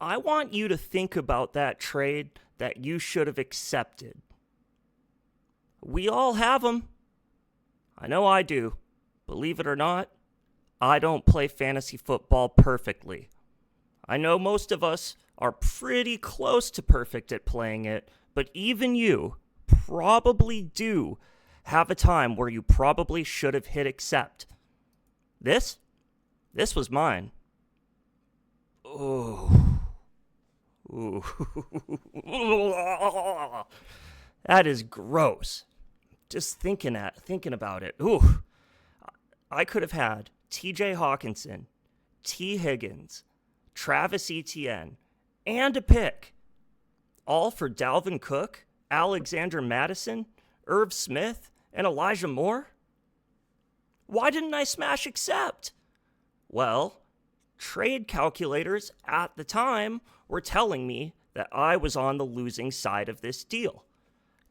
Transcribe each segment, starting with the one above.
I want you to think about that trade that you should have accepted. We all have them. I know I do. Believe it or not, I don't play fantasy football perfectly. I know most of us are pretty close to perfect at playing it, but even you probably do have a time where you probably should have hit accept. This was mine. Oh. Ooh. That is gross. Just thinking about it. Ooh. I could have had TJ Hawkinson, T. Higgins, Travis Etienne, and a pick. All for Dalvin Cook, Alexander Mattison, Irv Smith, and Elijah Moore? Why didn't I smash accept? Well, trade calculators at the time were telling me that I was on the losing side of this deal.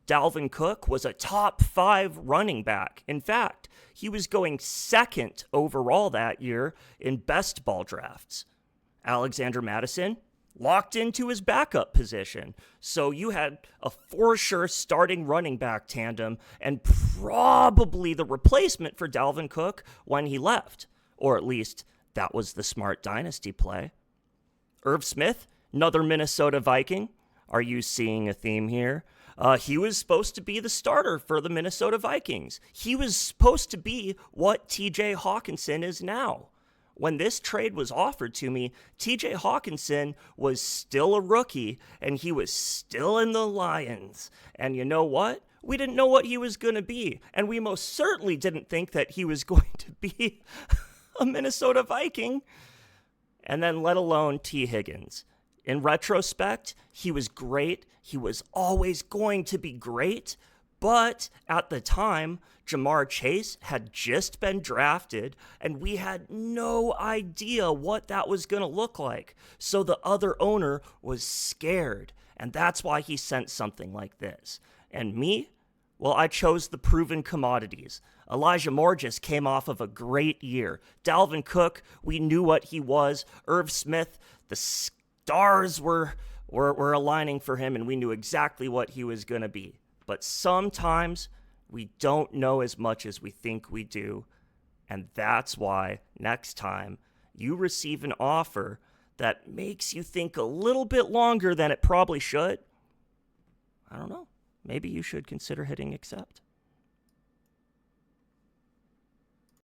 Dalvin Cook was a top 5 running back. In fact, he was going second overall that year in best ball drafts. Alexander Mattison locked into his backup position. So you had a for sure starting running back tandem and probably the replacement for Dalvin Cook when he left. Or at least that was the smart dynasty play. Irv Smith, another Minnesota Viking. Are you seeing a theme here? He was supposed to be the starter for the Minnesota Vikings. He was supposed to be what TJ Hawkinson is now. When this trade was offered to me, TJ Hawkinson was still a rookie, and he was still in the Lions. And you know what? We didn't know what he was going to be, and we most certainly didn't think that he was going to be a Minnesota Viking. And then let alone T. Higgins. In retrospect, he was great. He was always going to be great. But at the time, Jamar Chase had just been drafted, and we had no idea what that was going to look like. So the other owner was scared, and that's why he sent something like this. And me? Well, I chose the proven commodities. Elijah Moore just came off of a great year. Dalvin Cook, we knew what he was. Irv Smith, the stars were aligning for him, and we knew exactly what he was going to be. But sometimes we don't know as much as we think we do. And that's why next time you receive an offer that makes you think a little bit longer than it probably should, I don't know, maybe you should consider hitting accept.